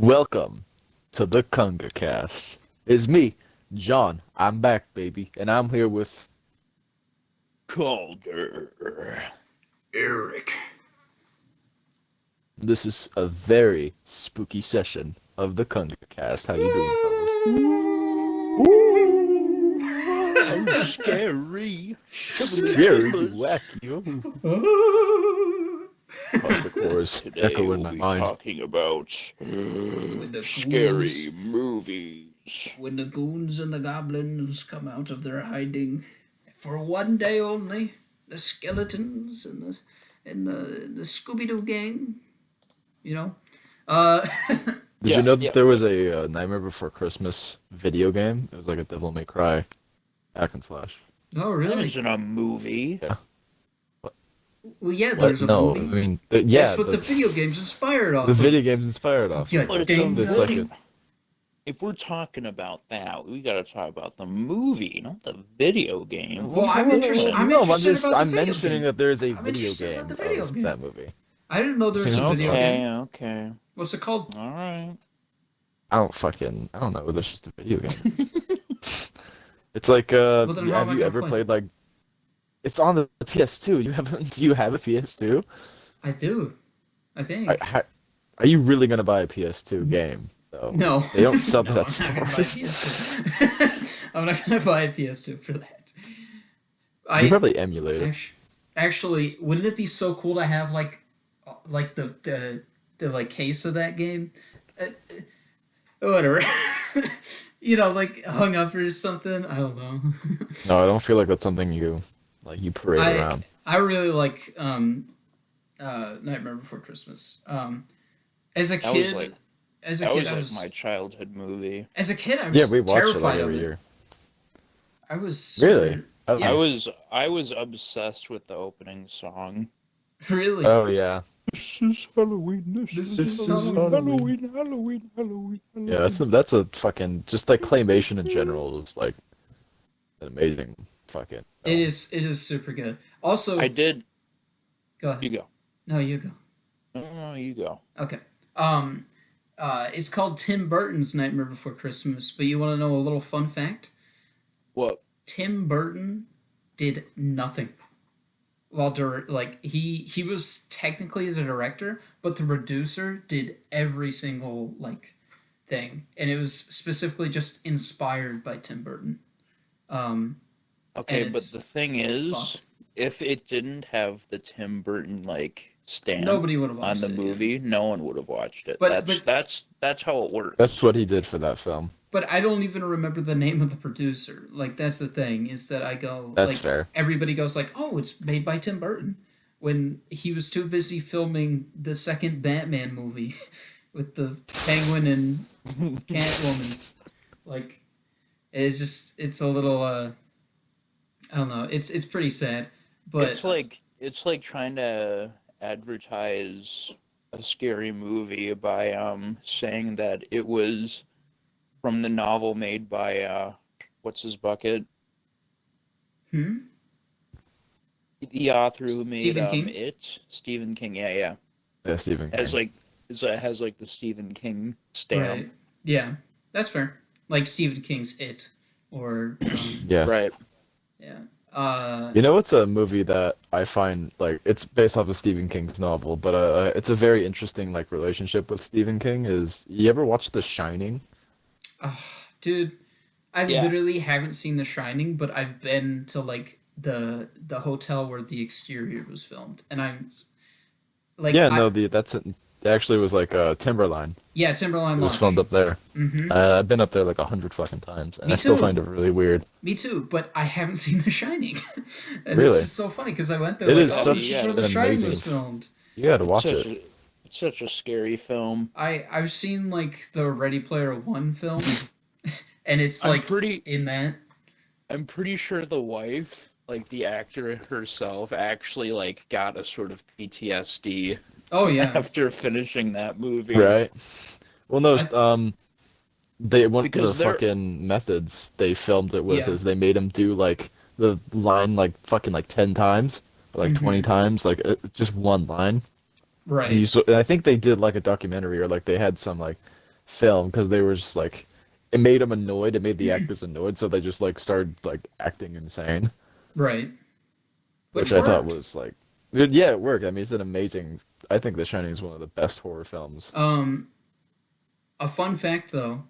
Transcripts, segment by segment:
Welcome to the KungaCast. It's me, John. I'm back, baby, and I'm here with Calder. Eric. This is a very spooky session of the KungaCast. How you doing, fellas? I'm scary. Scary, wacky. Cosmic Wars Today echo we'll in my be mind. talking about the scary movies. When the goons and the goblins come out of their hiding for one day only, the skeletons and the Scooby-Doo gang, you know. Did you know that there was a Nightmare Before Christmas video game? It was like a Devil May Cry hack and slash. Oh, That really? isn't a movie. Yeah. Well, yeah, What? there's a No, movie. I mean, yeah, That's what the video game's inspired off the of. video game's inspired off. Yeah, of. But dang it's It's like a, if we're talking about that, we gotta talk about the movie, not the video game. Well, I'm interested. I'm interested about the I'm video mentioning game. that there is a I'm video interested game about the video of game. that movie. I didn't know there was a Okay, video game. Okay. What's it called? All right. I don't know. It's just a video game. It's like, then how am have I you gonna ever play? played like? It's on the PS2. Do you have a PS2? I do. I think. Are you really gonna buy a PS2 game though? No. They don't sell No, that I'm not gonna buy a stores. PS2. I'm not gonna buy a PS2 for that. You probably emulate it. Actually, wouldn't it be so cool to have like the like case of that game? Whatever. Like hung up or something. I don't know. No, I don't feel like that's something you parade around. I really like Nightmare Before Christmas. As a That kid, was that was like my childhood movie. as a kid, I was Yeah, we watch it like terrified of every it. year. I was Really? Yes. I was obsessed with the opening song. Really. Oh yeah. This is Halloween. This is Halloween. Halloween. Yeah, that's a fucking just like claymation in general is like an amazing fucking. It is super good. Also, I did. go ahead. You go. No, you go. No, you go. Okay. It's called Tim Burton's Nightmare Before Christmas, but you want to know a little fun fact? What? Tim Burton did nothing. He was technically the director, but the producer did every single thing, and it was specifically just inspired by Tim Burton. Okay, And but it's the thing is, fucked. if it didn't have the Tim Burton stamp Nobody would have on watched the it, movie, no one would have watched it. But- That's how it works. That's what he did for that film. But I don't even remember the name of the producer. That's the thing, is that I go... That's fair. Everybody goes oh, it's made by Tim Burton. When he was too busy filming the second Batman movie with the Penguin and Catwoman. It's a little, I don't know. It's pretty sad. But it's like trying to advertise a scary movie by saying that it was from the novel made by what's his bucket? The author who made Stephen King? Stephen King. Yeah. Yeah, Stephen King. It has the Stephen King stamp. Right. Yeah, that's fair. Like Stephen King's It. Or, Yeah. Right. yeah. You know, it's a movie that I find it's based off of Stephen King's novel, but it's a very interesting relationship with Stephen King. Is you ever watch The Shining? Dude, I Yeah. literally haven't seen The Shining, but I've been to the hotel where the exterior was filmed, and I'm It actually was Timberline. yeah, Timberline It was Lodge. filmed up there. Mm-hmm. I've been up there 100 fucking times, and Me I still too. find it really weird. Me too, but I haven't seen The Shining, and Really? it's just so funny because I went there It is this such is where an The Shining amazing- was filmed. You gotta watch It's it. such a scary film. I've seen the Ready Player One film, and it's in that. I'm pretty sure the wife, the actor herself, actually got a sort of PTSD Oh yeah, after finishing that movie. Right. Well, no, one of the Because they're- fucking methods they filmed it with Yeah. is they made him do the line fucking 10 times, or, 20 times, just one line. right. And I think they did a documentary or they had some film because they were just like, it made them annoyed. It made the actors annoyed, so they just like started like acting insane, Right. But which it I thought worked. was like, yeah, it worked. I mean, it's an amazing. I think The Shining is one of the best horror films. A fun fact though,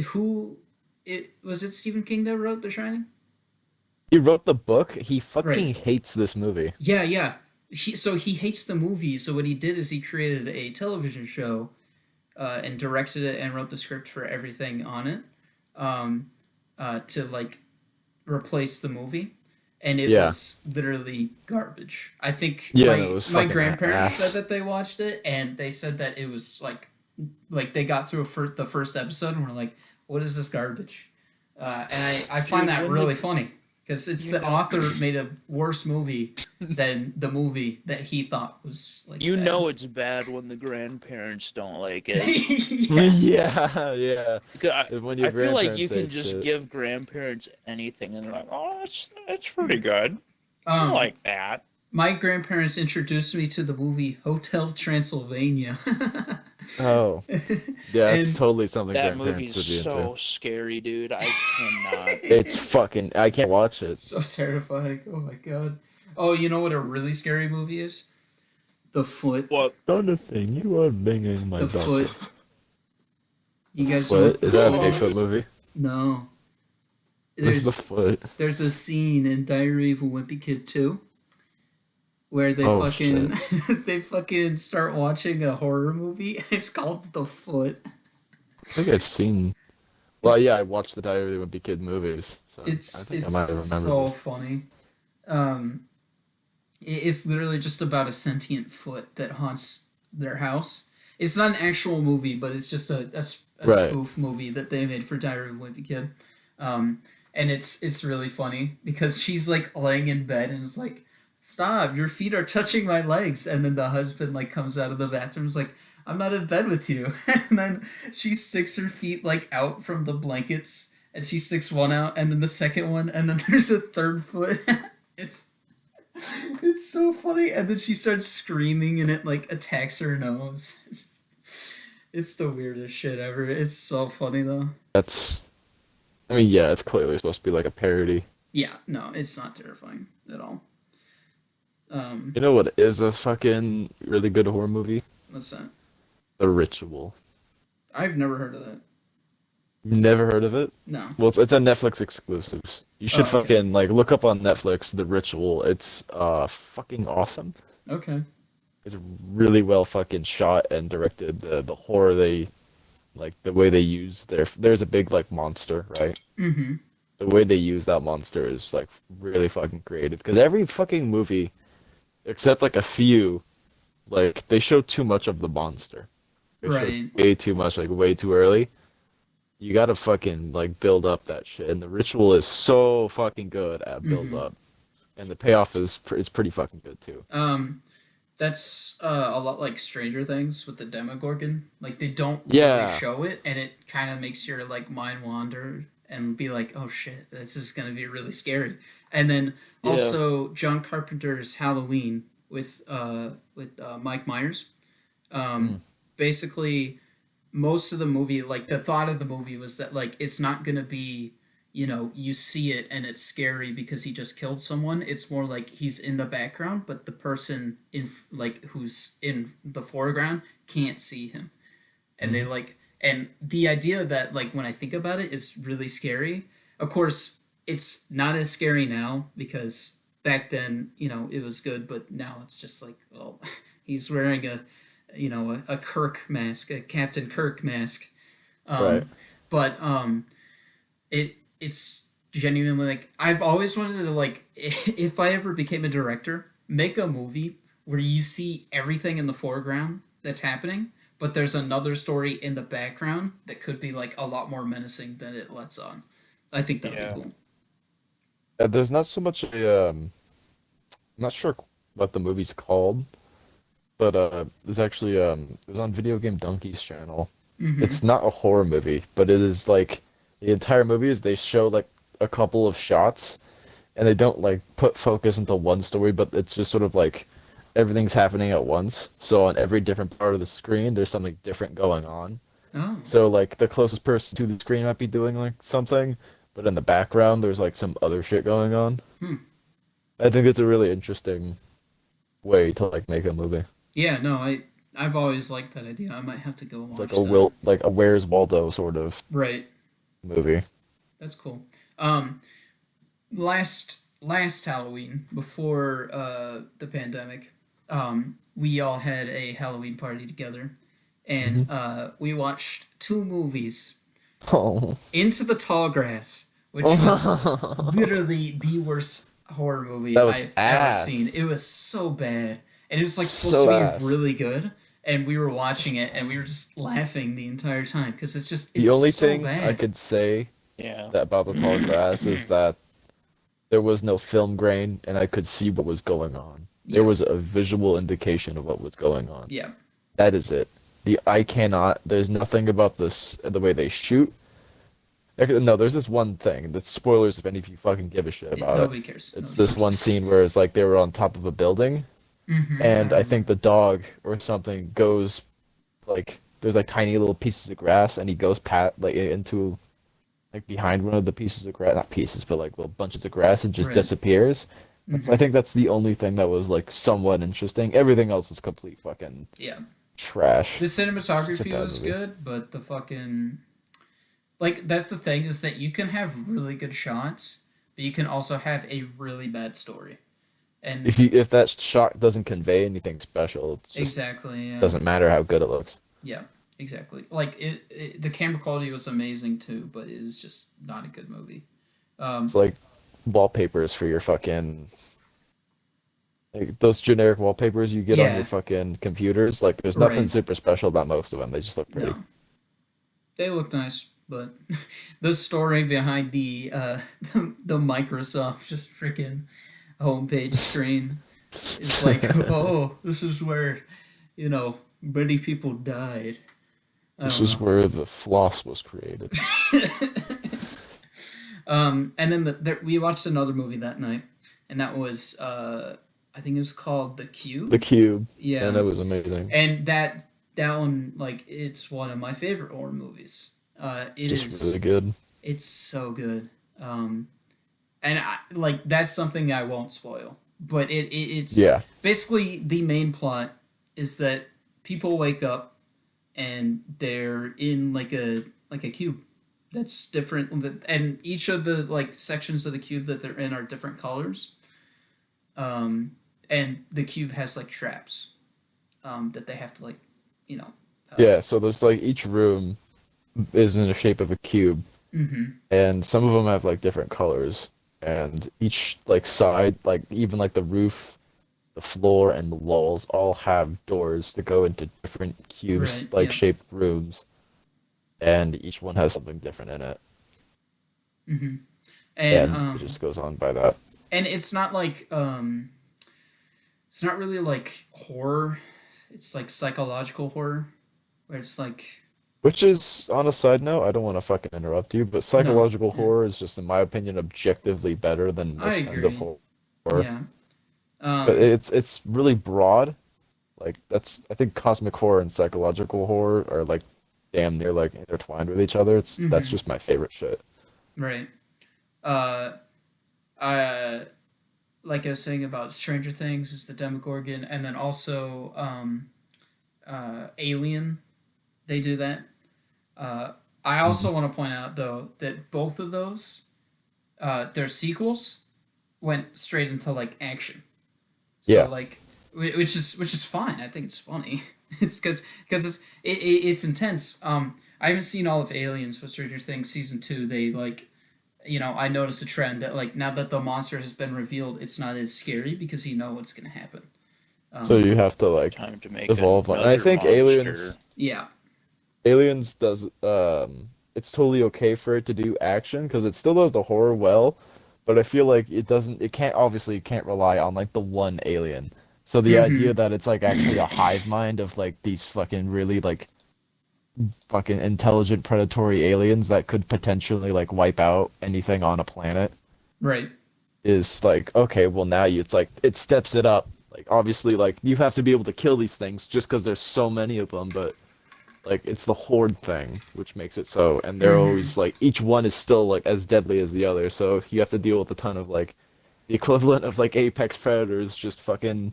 who it was it Stephen King that wrote The Shining? He wrote the book. He Right. fucking hates this movie. Yeah, yeah. He hates the movie. So what he did is he created a television show, and directed it and wrote the script for everything on it, um, to like replace the movie, and it Yeah, was literally garbage. I think yeah, no, it was my fucking grandparents said ass. that they watched it and they said that it was like they got through the first episode and were like, "What is this garbage?" And I find Dude, that when the really funny because it's you the know author made a worse movie than the movie that he thought was like you bad. know it's bad when the grandparents don't like it. Yeah. Yeah, yeah. Because When your I feel like grandparents you say can just shit. give grandparents anything and they're like, oh, it's pretty good. I Um, like that. my grandparents introduced me to the movie Hotel Transylvania. Oh, yeah, it's And totally something That grandparents movie's would be into. so scary, dude. I cannot. It's fucking. I can't watch it. so terrifying. Oh my god. Oh, you know what a really scary movie is? The Foot. What? Jonathan, you are banging my The dog. Foot. You guys know Foot? what The Is that a Foot Bigfoot is? movie? No. What's the There's foot? there's a scene in Diary of a Wimpy Kid 2 where they Oh shit. fucking they fucking start watching a horror movie. It's called The Foot. I think I've seen. Well, yeah, It's I watched the Diary of a Wimpy Kid movies, so I think I it's might have remembered so this. funny. Um, it's literally just about a sentient foot that haunts their house. It's not an actual movie, but it's just a Right. spoof movie that they made for Diary of a Wimpy Kid. Um, and it's really funny because she's like laying in bed and is like, "Stop! Your feet are touching my legs." And then the husband like comes out of the bathroom, and is like, "I'm not in bed with you." And then she sticks her feet like out from the blankets, and she sticks one out, and then the second one, and then there's a third foot. it's it's so funny, and then she starts screaming, and it like attacks her nose. It's the weirdest shit ever. It's so funny though. That's. I mean, yeah, it's clearly supposed to be like a parody. Yeah, no, it's not terrifying at all. Um, You know what is a fucking really good horror movie? what's that? The Ritual. I've never heard of that. Never heard of it? No. Well, it's a Netflix exclusive. You Oh, should okay. fucking like look up on Netflix The Ritual. It's fucking awesome. Okay. It's really well fucking shot and directed. The horror they like the way they use there's a big like monster, right? Mm-hmm. The way they use that monster is like really fucking creative because every fucking movie except like a few like they show too much of the monster. They show Right. way too much like way too early. You gotta fucking like build up that shit, and the ritual is so fucking good at build Mm-hmm. up, and the payoff is pretty fucking good too. Um, that's a lot like Stranger Things with the Demogorgon. Like they don't really Yeah, show it, and it kind of makes your like mind wander and be like, "Oh shit, this is gonna be really scary." And then Yeah. also John Carpenter's Halloween with Mike Myers. mm, Um, basically, most of the movie, like the thought of the movie was that like it's not gonna be, you see it and it's scary because he just killed someone. It's more like he's in the background, but the person in like who's in the foreground can't see him, and they mhm. like and the idea that like when I think about it is really scary. Of course, it's not as scary now because back then it was good, but now it's just like, well, he's wearing a Kirk mask, a Captain Kirk mask. Right. um but it's genuinely like I've always wanted to like if I ever became a director, make a movie where you see everything in the foreground that's happening, but there's another story in the background that could be like a lot more menacing than it lets on. I think that'd be Yeah. cool. There's not so much I'm not sure what the movie's called, but there's actually it was on Video Game Donkey's channel. Mm-hmm. It's not a horror movie, but it is like the entire movie is they show like a couple of shots and they don't like put focus into one story, but it's just sort of like everything's happening at once. So on every different part of the screen, there's something different going on. Oh. So like the closest person to the screen might be doing like something, but in the background there's like some other shit going on. Hmm. I think it's a really interesting way to like make a movie. Yeah, no, I've always liked that idea. I might have to go It's watch that. like a Where's Waldo sort of Right. movie. That's cool. Um, last Halloween before the pandemic, we all had a Halloween party together, and Hmm. we watched two movies. Oh. Into the Tall Grass, which was literally the worst horror movie That was I've ever seen. ass. It was so bad, and it was like supposed to So be ass. really good. And we were watching it, and we were just laughing the entire time because The it's only so thing I bad. could say Yeah. that about the tall grass is that there was no film grain and I could see what was going on. There Yeah, was a visual indication of what was going on. yeah, That is it. There's nothing about the way they shoot. No, there's this one thing. That's spoilers if any of you fucking give a shit about it. nobody cares. It's Nobody this cares. one scene where it's like they were on top of a building I and I think remember. the dog or something goes like there's like tiny little pieces of grass and he goes like into like behind one of the pieces of grass, not pieces, but like little bunches of grass and just Right. disappears. I hmm think that's the only thing that was like somewhat interesting. Everything else was complete fucking Yeah. trash. The Such a cinematography bad was movie. good, but the fucking like that's the thing is that you can have really good shots, but you can also have a really bad story. And If that shot doesn't convey anything special, it just exactly, yeah. doesn't matter how good it looks. Yeah, exactly. Like the camera quality was amazing too, but it was just not a good movie. It's Um, like wallpapers for your fucking like those generic wallpapers you get on your yeah, fucking computers. Like there's nothing right. super special about most of them. They just look pretty. No, they look nice, but the story behind the Microsoft just freaking homepage screen is like, oh, this is where many people died. I This don't is know. where the floss was created. And then we watched another movie that night, and that was I think it was called The The Cube. Cube, and Yeah, that was amazing. and that one like it's one of my favorite horror movies. It's It just really is good. it's so good. And like that's something I won't spoil, but it's Yeah. basically the main plot is that people wake up and they're in like a cube that's different, and each of the like sections of the cube that they're in are different colors. Um, and the cube has like traps that they have to like you know. Yeah, so there's like each room is in the shape of a cube, Mm-hmm. and some of them have like different colors, and each like side, like even like the roof, the floor, and the walls all have doors to go into different cubes Right. like Yeah. shaped rooms, and each one has something different in it, Mm-hmm. And and it just goes on by that. it's not like it's not really like horror. It's like psychological horror, where it's like Which is, on a side note, I don't want to fucking interrupt you, but no, psychological yeah, horror is just, in my opinion, objectively better than I most kinds of agree. horror. Yeah. But Um. it's really broad. Like that's I think cosmic horror and psychological horror are like damn near like intertwined with each other. That's hmm just my favorite shit. Right. Uh. I like I was saying about Stranger Things is the Demogorgon, and then also Alien. They do that. Uh. I Mhm. also want to point out though that both of those their sequels went straight into like action. So Yeah. like, which is fine. I think it's funny. It's because it's intense. I haven't seen all of Aliens for Stranger Things season two. They like, I noticed a trend that like now that the monster has been revealed, it's not as scary because you know what's gonna happen. So Um, you have to like Time to make evolve on. And I another think monster. yeah, Aliens does it's totally okay for it to do action because it still does the horror well, but I feel like it can't obviously it can't rely on like the one alien. So the idea hmm that it's like actually a hive mind of like these fucking really like fucking intelligent predatory aliens that could potentially like wipe out anything on a planet right, is like okay, well now it's like it steps it up. Like obviously like you have to be able to kill these things just because there's so many of them, but Like it's the horde thing, which makes it so, and they're always like each one is still like as deadly as the other, so you have to deal with a ton of like the equivalent of like apex predators, just fucking,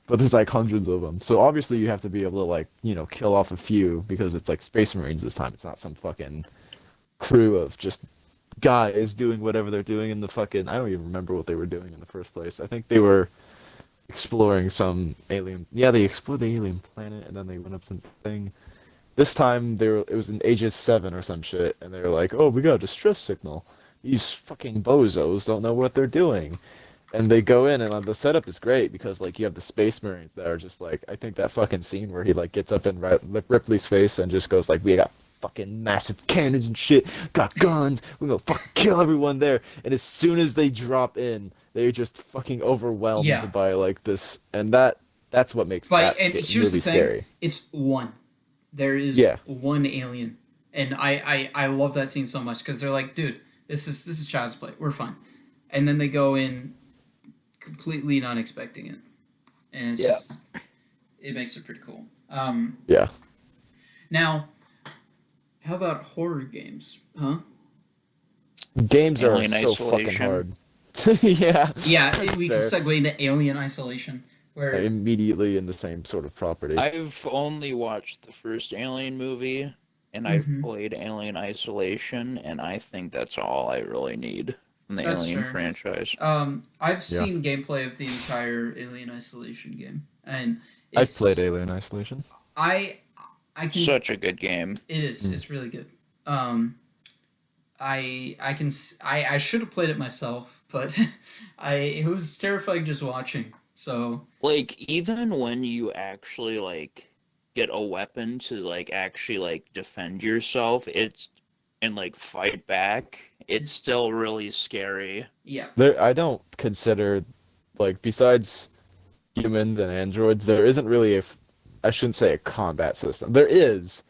but there's like hundreds of them. So obviously you have to be able to like kill off a few because it's like Space Marines this time. It's not some fucking crew of just guys doing whatever they're doing in the fucking. I don't even remember what they were doing in the first place. I think they were exploring some alien. Yeah, they explored the alien planet and then they went up to the thing. This time it was in Aegis 7 or some shit, and they were like, "Oh, we got a distress signal. These fucking bozos don't know what they're doing." And they go in, and the setup is great because like you have the Space Marines that are just like, I think that fucking scene where he like gets up in Ripley's face and just goes like, "We got fucking massive cannons and shit, got guns, we're gonna fucking kill everyone there." And as soon as they drop in, they're just fucking overwhelmed Yeah. by like this, and that's what makes But that and here's really the thing: scary. it's one. There is Yeah. one alien, and I love that scene so much because they're like, dude, this is child's play. We're fine, and then they go in completely not expecting it, and it's just it makes it pretty cool. Yeah. Now, how about horror games? Huh? Games are Alien so fucking Isolation. hard. Yeah. Yeah, we can Fair. segue into Alien Isolation, where Immediately in the same sort of property. I've only watched the first Alien movie, and I've Mhm. played Alien Isolation, and I think that's all I really need from the That's Alien fair. franchise. I've Yeah. seen gameplay of the entire Alien Isolation game, and I've it's played Alien Isolation. I can Such a good game. It is. It's really good. I should have played it myself, but it was terrifying just watching. So Like, even when you actually, like, get a weapon to, like, actually, like, defend yourself, and, like, fight back, it's still really scary. yeah, I don't consider, like, besides humans and androids, there isn't really I shouldn't say a combat system. There is,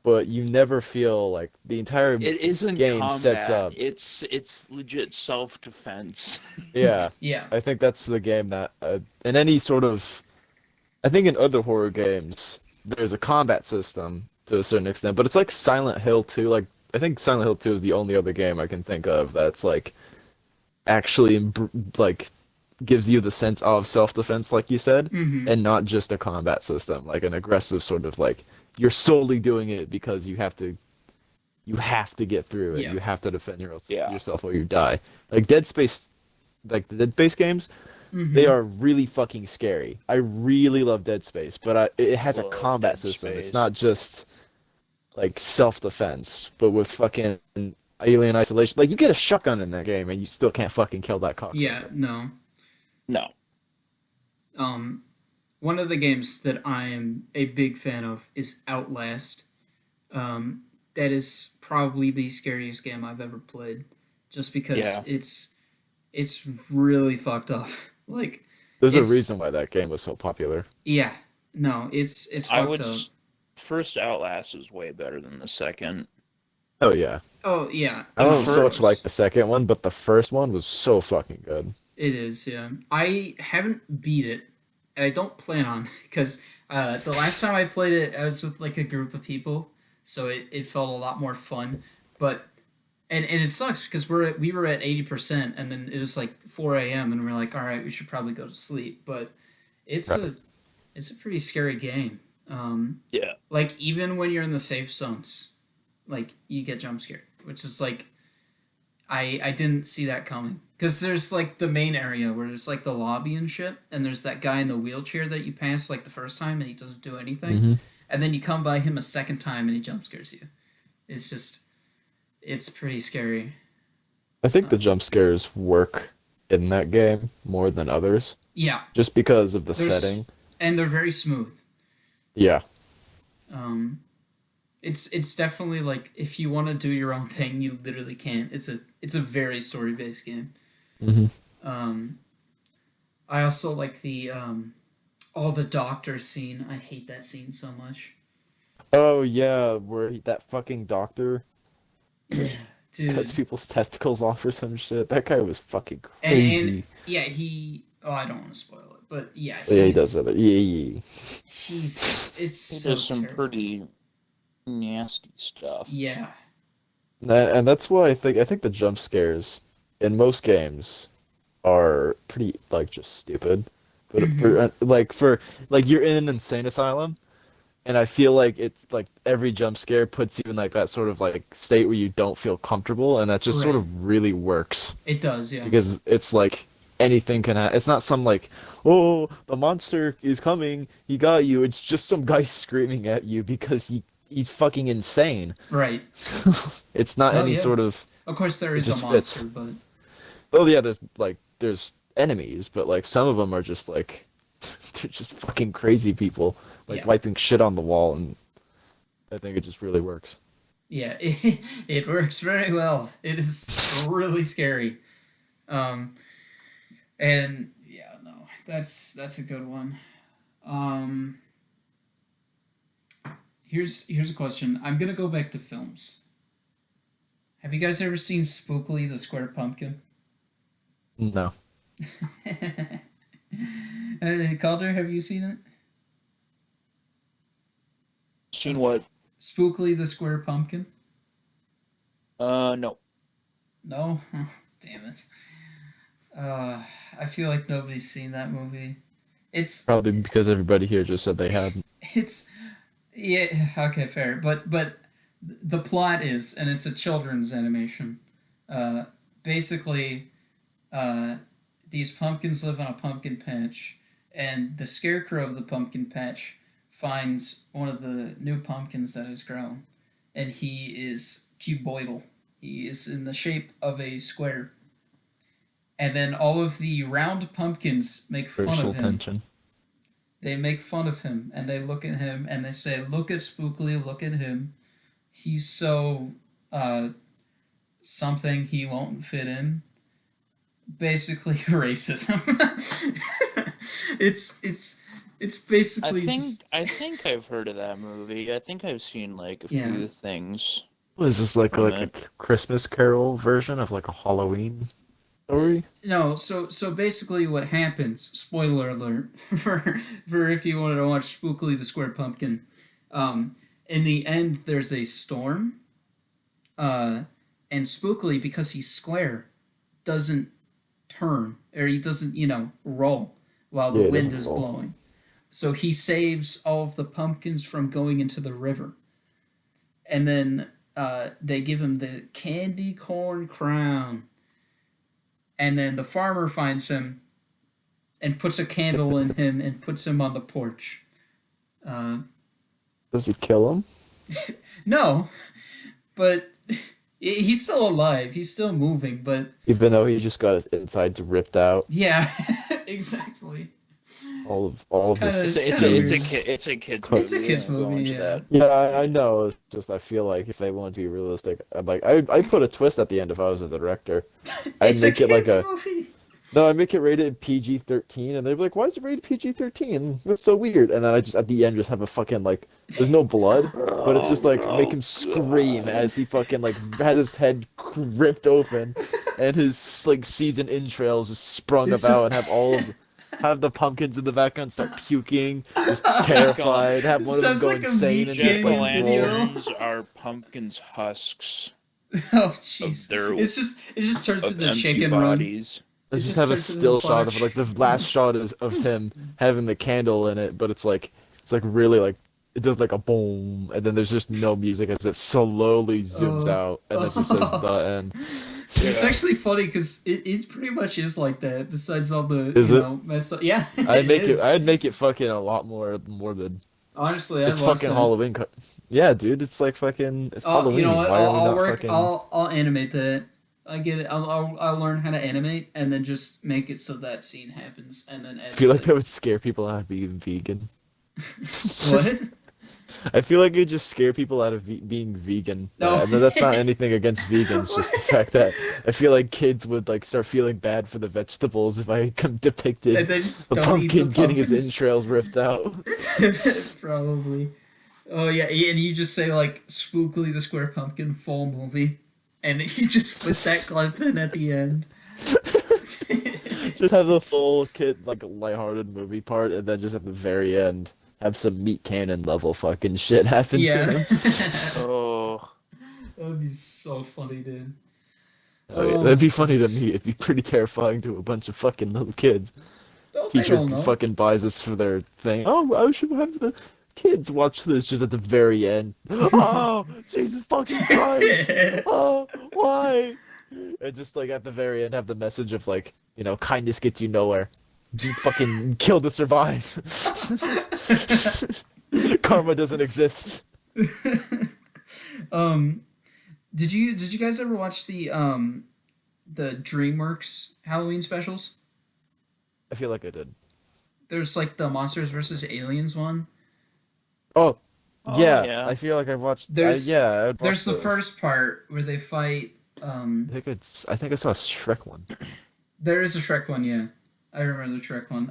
but you never feel like the entire It isn't game combat. sets up. It's legit self-defense. Yeah. yeah, I think that's the game that, in any sort of, I think in other horror games, there's a combat system to a certain extent, but it's like Silent Hill 2. Like, I think Silent Hill 2 is the only other game I can think of that's like actually like gives you the sense of self-defense, like you said, Mhm. and not just a combat system, like an aggressive sort of like you're solely doing it because you have to get through it. Yeah. You have to defend Yeah. yourself or you die. Like Dead Space, like the Dead Space games, Mhm. they are really fucking scary. I really love Dead Space, but it has a Love combat Dead system. It's Space. not just like self-defense, but with fucking Alien Isolation. Like you get a shotgun in that game and you still can't fucking kill that cocksucker. yeah. No. No. One of the games that I am a big fan of is Outlast. That is probably the scariest game I've ever played, just because Yeah. it's really fucked up. Like, There's a it's- reason why that game was so popular. yeah, no, it's I fucked would. up. First Outlast is way better than the second. Oh yeah. Oh yeah, I don't The so much first- like the second one, but the first one was so fucking good. it is. Yeah, I haven't beat it, and I don't plan on because the last time I played it, I was with like a group of people, so it felt a lot more fun. But and it sucks because we were at 80%, and then it was like 4 a.m. and we're like, all right, we should probably go to sleep. But it's Right. a pretty scary game. Yeah. Like even when you're in the safe zones, like you get jump scared, which is like I didn't see that coming because there's like the main area where there's like the lobby and shit, and there's that guy in the wheelchair that you pass like the first time and he doesn't do anything, Mhm. and then you come by him a second time and he jump scares you. It's pretty scary. I think the jump scares work in that game more than others, Yeah, just because of the There's- setting. and they're very smooth. Yeah. It's definitely like if you want to do your own thing, you literally can. It's a very story based game. Mhm. I also like the the doctor scene. I hate that scene so much, Oh yeah, where that fucking doctor dude. cuts people's testicles off or some shit. That guy was fucking And crazy. yeah, he. Oh, I don't want to spoil it, but yeah, Yeah, he does that. Yeah, yeah. He's it's He so does some terrible. pretty nasty stuff. Yeah. And that's why I think the jump scares in most games are pretty like just stupid. But Hmm. for you're in an insane asylum, and I feel like it's like every jump scare puts you in like that sort of like state where you don't feel comfortable, and that just sort Right. of really works It does, yeah. because it's like anything can happen. It's not some like, oh, the monster is coming, he got you. It's just some guy screaming at you because he's fucking insane. Right. It's not Well, any yeah. sort of. Of course, there It is a just fits. monster, but Oh yeah, there's enemies, but like some of them are just like they're just fucking crazy people, like yeah. wiping shit on the wall, and I think it just really works. Yeah, it works very well. It is really scary. Um, and yeah, no, that's a good one. Um, here's a question. I'm gonna go back to films. Have you guys ever seen Spookily the Square Pumpkin? No. Calder, have you seen it? Seen what? Spookily the Square Pumpkin? No. No? Damn it. Uh, I feel like nobody's seen that movie. It's Probably because everybody here just said they hadn't. it's yeah, okay, fair. But the plot is, and it's a children's animation. Uh, basically, uh, these pumpkins live on a pumpkin patch, and the scarecrow of the pumpkin patch finds one of the new pumpkins that has grown, and he is cuboidal. He is in the shape of a square. And then all of the round pumpkins make fun Racial of him. tension. They make fun of him and they look at him and they say, "Look at Spookily, look at him. He's so uh, something he won't fit in." Basically, racism. it's it's I basically think just I think I've heard of that movie. I think I've seen like a yeah. few things What is this like from like a it. Christmas Carol version of like a Halloween story? No, so basically, what happens? Spoiler alert for if you wanted to watch Spookily the Square Pumpkin. Um, in the end, there's a storm. Uh, and Spookily, because he's square, doesn't turn or he doesn't roll while the Yeah, it wind doesn't is roll. blowing. So he saves all of the pumpkins from going into the river, and then they give him the candy corn crown. And then the farmer finds him and puts a candle in him and puts him on the porch. Uh, Does he kill him? no, but he's still alive. He's still moving, but Even though he just got his insides ripped out, yeah, exactly. all of It's his It's a kinda it's a weird. seeds. it's a kids It's a movie. kid's They don't go movie, into yeah. that. Yeah, I know. It's just I feel like if they want to be realistic, I put a twist at the end if I was a director. I'd It's a make it like kid's a movie. no, I make it rated PG-13, and they'd be like, "Why is it rated PG-13? That's so weird." And then I just at the end just have a fucking like, there's no blood, but it's just like make him scream as he fucking like has his head ripped open, and his like seeds and entrails just sprung It's about, just and have the pumpkins in the background start puking, just Like terrified. Have it one of them sounds go like a insane meat and just jack o' like canyon roll. video. lanterns are pumpkins' husks Oh of jeez. their It just turns of into empty Chicken Run. bodies. It Let's just just have a turns into still shot of Punisher. like the last shot is of him having the candle in it, but it's like really like it does like a boom, and then there's just no music as it slowly zooms Oh. out, and it just says the end. It's Yeah. actually funny because it pretty much is like that. Besides all the Is it? messed up. Yeah, I'd it make it. is. I'd make it fucking a lot more morbid. Honestly, I'd It's watch fucking that. Halloween. Yeah, dude. It's like fucking. It's Oh, you know Halloween. what? Why are we I'll not work. fucking? I'll animate that. I get it. I'll learn how to animate and then just make it so that scene happens and then I edit feel like it. that would scare people out of being vegan. What? I feel like it would just scare people out of being vegan. No. And that's not anything against vegans, just the fact that I feel like kids would like start feeling bad for the vegetables if I depicted And they just a don't eat the pumpkin getting his pumpkins. entrails ripped out. Probably. Oh yeah, and you just say like "Spookily the Square Pumpkin" full movie, and you just put that clip in at the end. Just have the full kid like lighthearted movie part, and then just at the very end, have some meat cannon level fucking shit happen to Yeah. him. Oh, That would be so funny, dude. Oh, yeah, Oh that'd my be funny to gosh. me. It'd be pretty terrifying to a bunch of fucking little kids. Oh, they Teacher don't know. fucking buys us for their thing. Oh, I should have the kids watch this just at the very end. Oh, Jesus fucking Christ! Oh, why? And just like at the very end, have the message of like, kindness gets you nowhere. You fucking kill to survive. Karma doesn't exist. um, did you guys ever watch the DreamWorks Halloween specials? I feel like I did. There's like the Monsters versus Aliens one. Oh, oh yeah. yeah. I feel like I've watched. There's Yeah, I'd there's watched the those. first part where they fight. I think I saw a Shrek one. There is a Shrek one, yeah. I remember the Shrek one.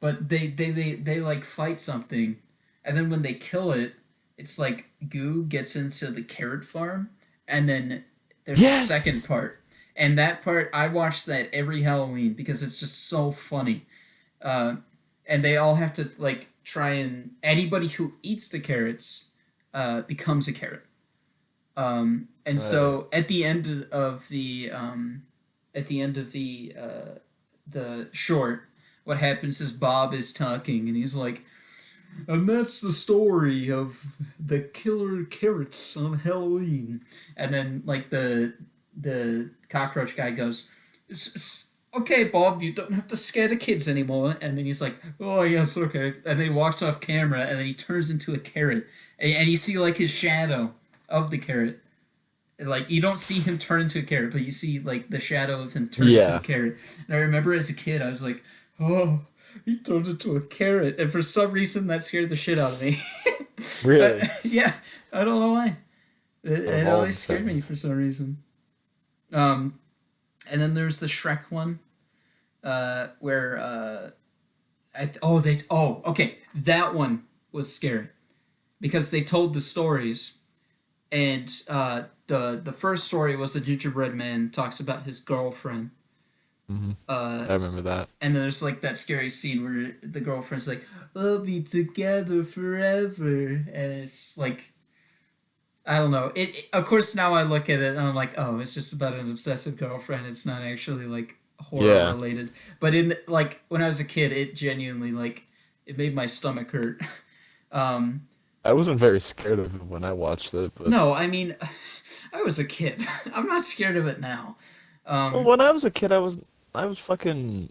But they like fight something, and then when they kill it, it's like goo gets into the carrot farm, and then there's a second Yes. part, and that part I watch that every Halloween because it's just so funny. Uh, and they all have to like try and anybody who eats the carrots becomes a carrot. And Right. so at the end of the short, what happens is Bob is talking and he's like, and that's the story of the killer carrots on Halloween. And then like the cockroach guy goes, "Okay, Bob, you don't have to scare the kids anymore." And then he's like, "Oh yes, okay." And then he walks off camera, and then he turns into a carrot, and you see like his shadow of the carrot. Like you don't see him turn into a carrot, but you see like the shadow of him turn into a Yeah. carrot. And I remember as a kid, I was like, "Oh, he turned into a carrot," and for some reason that scared the shit out of me. Really? Yeah, I don't know why. It always Evolves scared me things. for some reason. Um, and then there's the Shrek one, where okay, that one was scary because they told the stories, and the first story was the Gingerbread Man talks about his girlfriend. Hmm. Uh, I remember that. and then there's like that scary scene where the girlfriend's like, "We'll be together forever," and it's like I don't know. Of course now I look at it and I'm like, oh, it's just about an obsessive girlfriend. It's not actually like horror Yeah. related. But in like when I was a kid, it genuinely like it made my stomach hurt. Um, I wasn't very scared of it when I watched it, but no, I mean, I was a kid. I'm not scared of it now. well, Um, when I was a kid, I was fucking.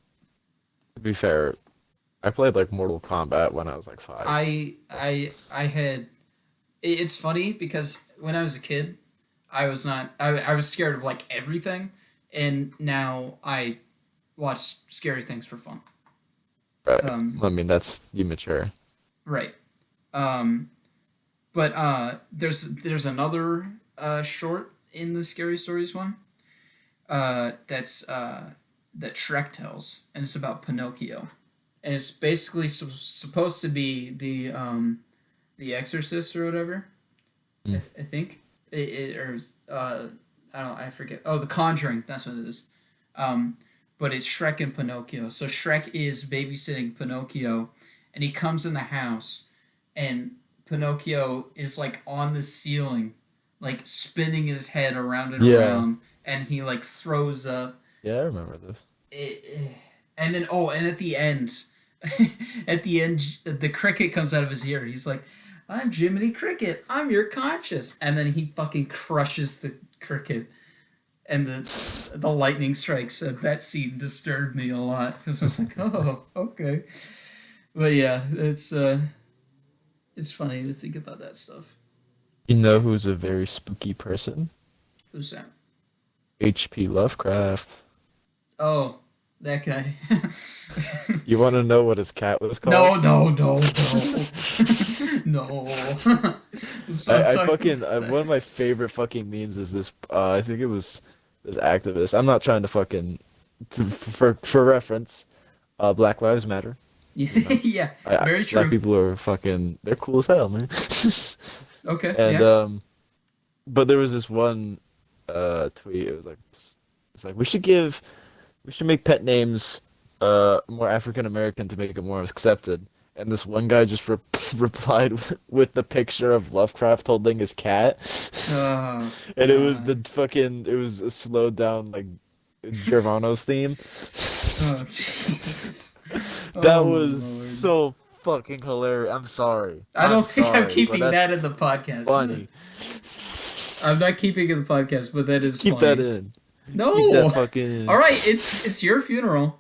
To be fair, I played like Mortal Kombat when I was like 5. I had. It's funny because when I was a kid, I was not. I was scared of like everything, and now I watch scary things for fun. Right. Um, I mean, that's you mature. right. Um, but there's another short in the scary stories one. That's that Shrek tells, and it's about Pinocchio, and it's basically supposed to be the Exorcist or whatever. Mm. I think or I don't I forget. Oh, The Conjuring. That's what it is. But it's Shrek and Pinocchio. So Shrek is babysitting Pinocchio, and he comes in the house, and Pinocchio is like on the ceiling, like spinning his head around and Yeah. around, and he like throws up. Yeah, I remember this. And then and at the end, at the end, the cricket comes out of his ear. He's like, "I'm Jiminy Cricket. I'm your conscience." And then he fucking crushes the cricket, and the lightning strikes. That scene disturbed me a lot because I was like, "Oh, okay." But yeah, it's funny to think about that stuff. You know who's a very spooky person? Who's that? H.P. Lovecraft. Oh, that guy. You want to know what his cat was No, called? no, no, no. No. Stop I talking fucking about one of my that. favorite fucking memes is this. I think it was this activist. I'm not trying to fucking for reference. Black Lives Matter. Yeah, You know, yeah, very black true. people are fucking. They're cool as hell, man. Okay, And yeah. but there was this one tweet. It was like it's like we should make pet names more African American to make it more accepted. and this one guy just replied with the picture of Lovecraft holding his cat, Oh, and it was God. it was a slowed down like Gervano's theme. Oh, jeez. That Oh, was Lord. so fucking hilarious. I'm sorry. I I'm don't think I'm sorry, but keeping that's that in the podcast. funny. I'm not keeping it in the podcast, but that is Keep funny. that in. No. Keep that fucking in. All right, it's your funeral.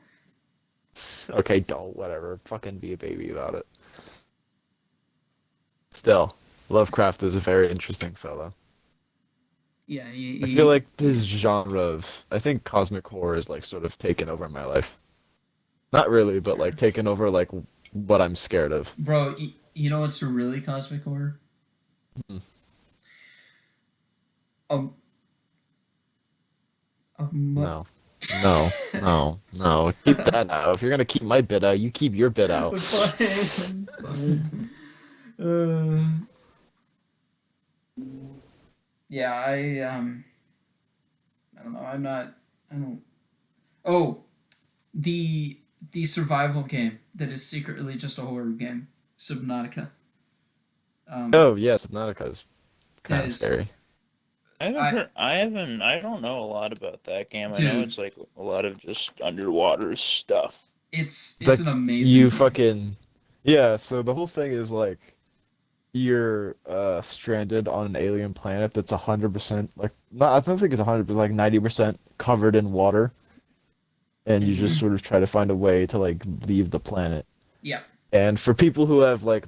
Okay, don't, whatever. Fucking be a baby about it. Still, Lovecraft is a very interesting fellow. Yeah, I feel like his genre of, I think cosmic horror is like sort of taken over my life. Not really, but like taken over like what I'm scared of. bro, you know what's really cosmic horror? Hmm. Um, No. No, no, no. Keep that out. If you're gonna keep my bit out, you keep your bit out. Fine, fine. Uh, yeah, I don't know. I don't. Oh, the survival game that is secretly just a horror game, Subnautica. Oh, yeah, Subnautica is That kind of is, scary. I don't know a lot about that game. I know dude. it's like a lot of just underwater stuff. It's It's like an amazing you game. fucking yeah, so the whole thing is like you're stranded on an alien planet that's 100% like not I don't think it's 100% like 90% covered in water and you just Mhm. sort of try to find a way to like leave the planet. Yeah, And for people who have like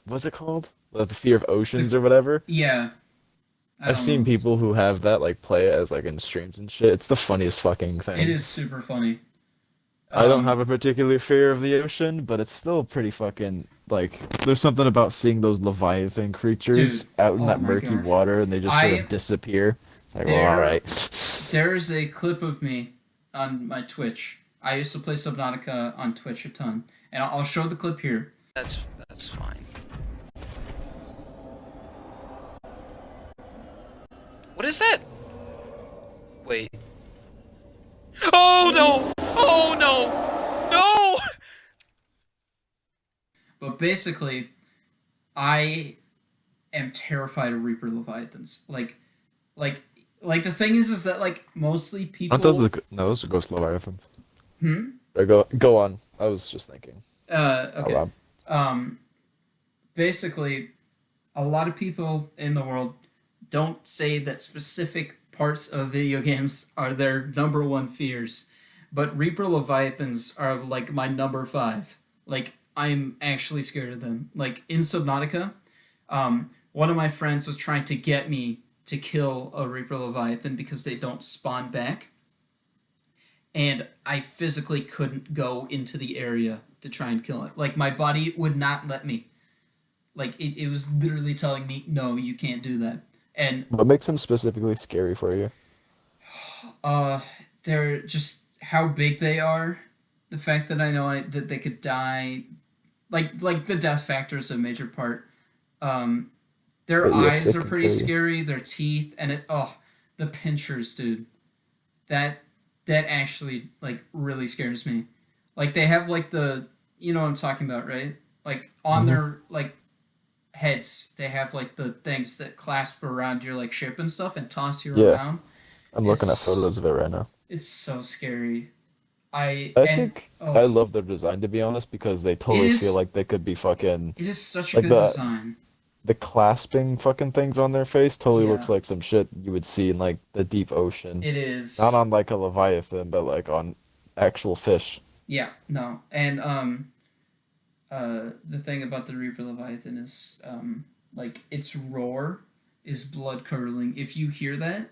what's it called? The fear of oceans or whatever. yeah. I I've don't seen know. people who have that like play it as like in streams and shit. It's the funniest fucking It thing. is super funny. I don't have Um, a particular fear of the ocean, but it's still pretty fucking like there's something about seeing those Leviathan dude. creatures out in Oh that my murky god. water and they just sort I of disappear. Like, well, all there right. there's a clip of me on my Twitch. I used to play Subnautica on Twitch a ton, and I'll show the clip here. That's fine. What is that? Wait. Oh no! Oh no! No! But basically, I am terrified of Reaper Leviathans. Like, the thing is that like mostly Aren't those people. no, those are ghost Leviathans. Hmm. Go on. I was just thinking. Out Okay. loud. Um. Basically, a lot of people in the world don't say that specific parts of video games are their number one fears, but Reaper Leviathans are like my number five. Like I'm actually scared of them. Like in Subnautica, one of my friends was trying to get me to kill a Reaper Leviathan because they don't spawn back, and I physically couldn't go into the area to try and kill it. Like my body would not let me. Like it was literally telling me, no, you can't do that. And What makes them specifically scary for you? uh, they're just how big they are. The fact that I know that they could die, like the death factor is a major part. Um, their But yes, eyes it are can pretty kill you. scary. Their teeth and the pinchers, dude. That that actually like really scares me. Like they have like the you know what I'm talking about, right? Like on Hmm. their like heads, they have like the things that clasp around your like ship and stuff and toss you Yeah, around. I'm looking at It's photos of it right now. it's so scary. I I and think I oh, love their design to be honest because they it totally feel is like they could be fucking it is such a like good design. the clasping fucking things on their face totally looks Yeah, like some shit you would see in like the deep ocean. it Not is. on like a Leviathan, but like on actual fish. Yeah, no, and the thing about the Reaper Leviathan is like its roar is blood curdling. If you hear that,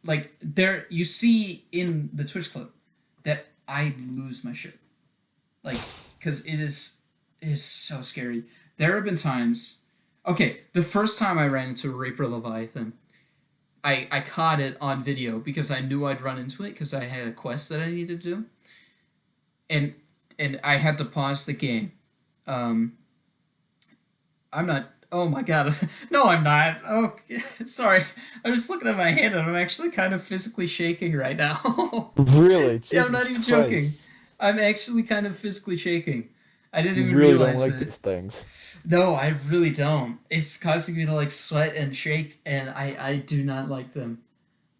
like there you see in the Twitch clip that I lose my shit. Like because it is so scary. There have been times. Okay, the first time I ran into a Reaper Leviathan, I caught it on video because I knew I'd run into it because I had a quest that I needed to do, and I had to pause the game. Um, I'm not. Oh my god! No, I'm not. Oh, sorry. I'm just looking at my hand and I'm actually kind of physically shaking right now. Really? Yeah, I'm not Jesus even joking. Christ. I'm actually kind of physically shaking. I didn't You even really don't realize like it. these things. No, I really don't. It's causing me to like sweat and shake, and I do not like them.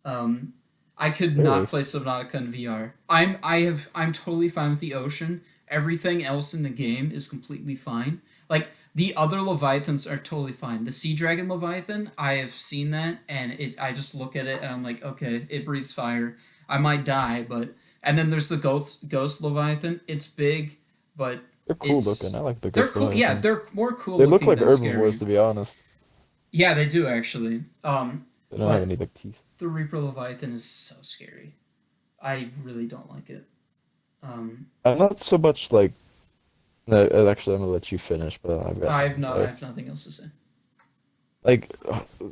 Um, I could not Really? play Subnautica in VR. I'm totally fine with the ocean. Everything else in the game is completely fine. Like the other Leviathans are totally fine. The Sea Dragon Leviathan, I have seen that, and I just look at it and I'm like, okay, it breathes fire. I might die, but and then there's the Ghost Leviathan. It's big, but They're cool looking. it's I like the they're Ghost cool. Yeah, Leviathans. they're more cool They look looking like than herbivores, scary. to be honest. Yeah, they do actually. They don't have But any like teeth. the Reaper Leviathan is so scary. I really don't like it. I'm not so much like. No, actually, I'm gonna let you finish, but I've got something to I say. have nothing else to say. Like,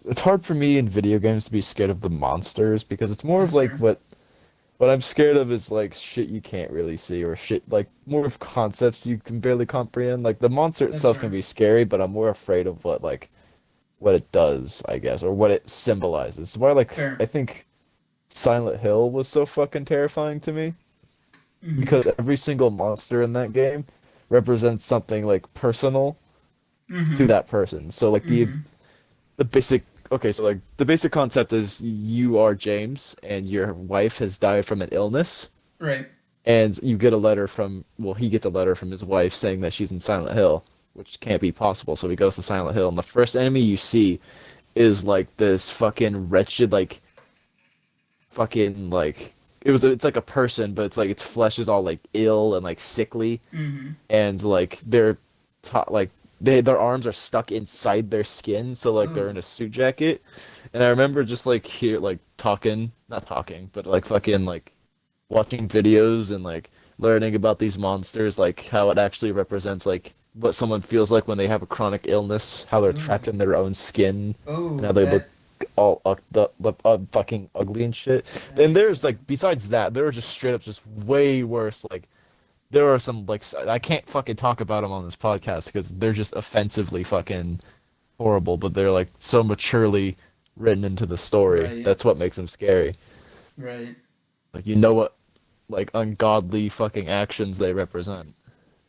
it's hard for me in video games to be scared of the monsters because it's more of That's like fair. what I'm scared of is like shit you can't really see or shit like more of concepts you can barely comprehend. Like the monster That's itself can fair. be scary, but I'm more afraid of what it does, I guess, or what it symbolizes. It's why like Fair. I think Silent Hill was so fucking terrifying to me Mm-hmm. because every single monster in that game represents something like personal to Mm-hmm. that person. So like Mm-hmm. the basic okay, so like the basic concept is you are James and your wife has died from an illness Right. and you get a letter from well he gets a letter from his wife saying that she's in Silent Hill, which can't be possible. So he goes to Silent Hill and the first enemy you see is like this fucking wretched like fucking like it's like a person but it's like its flesh is all like ill and like sickly Mm-hmm. and like like their arms are stuck inside their skin, so like they're Oh. in a suit jacket. And I remember just like here like talking, not talking, but like fucking like watching videos and like learning about these monsters, like how it actually represents like what someone feels like when they have a chronic illness, how they're Oh. trapped in their own skin, Oh. and how they look That. all fucking ugly and shit. That And makes there's like besides that, there are just straight up just way worse like there are some like I can't fucking talk about them on this podcast because they're just offensively fucking horrible, but they're like so maturely written into the story. Right. That's what makes them scary. Right. Like you know what like ungodly fucking actions they represent.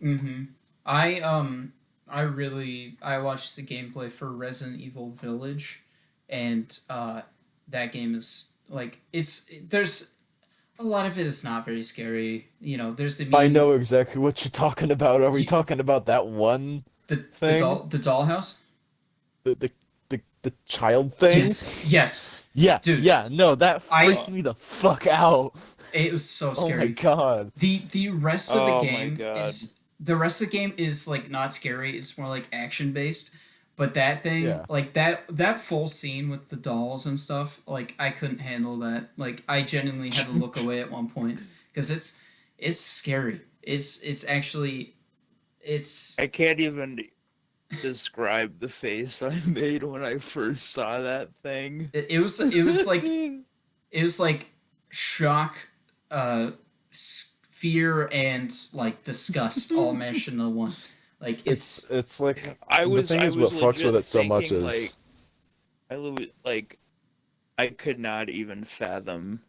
Mm-hmm. I watched the gameplay for Resident Evil Village, and that game is like there's a lot of it is not very scary. You know, there's the I meme know exactly what you're talking about. Are we you, talking about that one thing? the dollhouse. The child thing? Yes, Yeah, dude. yeah, no, that I freaked me the fuck out. it was so Oh my scary. god. The rest of the Oh my game God. is the rest of the game is like not scary. It's more like action based. But that thing, Yeah. like that full scene with the dolls and stuff, like I couldn't handle that. Like I genuinely had to look away at one point because it's scary. It's actually it's I can't even describe the face I made when I first saw that thing. it was it was like shock, fear and like disgust all meshed into one. Like It's like I the was thing I is was what fucks with legit it so much thinking is like I could not even fathom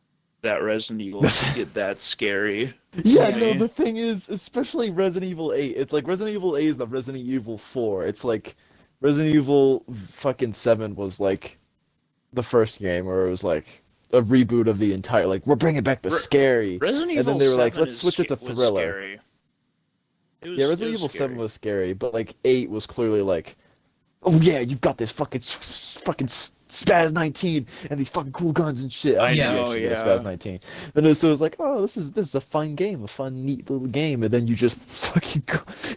that Resident Evil could get that scary. yeah, Yeah. no, the thing is, especially Resident Evil 8, it's like Resident Evil 8 is the Resident Evil 4. It's like Resident Evil fucking 7 was like the first game where it was like a reboot of the entire like we're bringing back the Re- scary. Resident And Evil then they were like, 7 let's switch it to was thriller. scary. Yeah, It Resident was Evil 7 scary. was scary, but like 8 was clearly like, oh yeah, you've got this fucking Spaz 19 and these fucking cool guns and shit. I don't think you know, actually get a yeah. Spaz 19. And so it was like, oh, this is a fun game, a fun, neat little game, and then you just fucking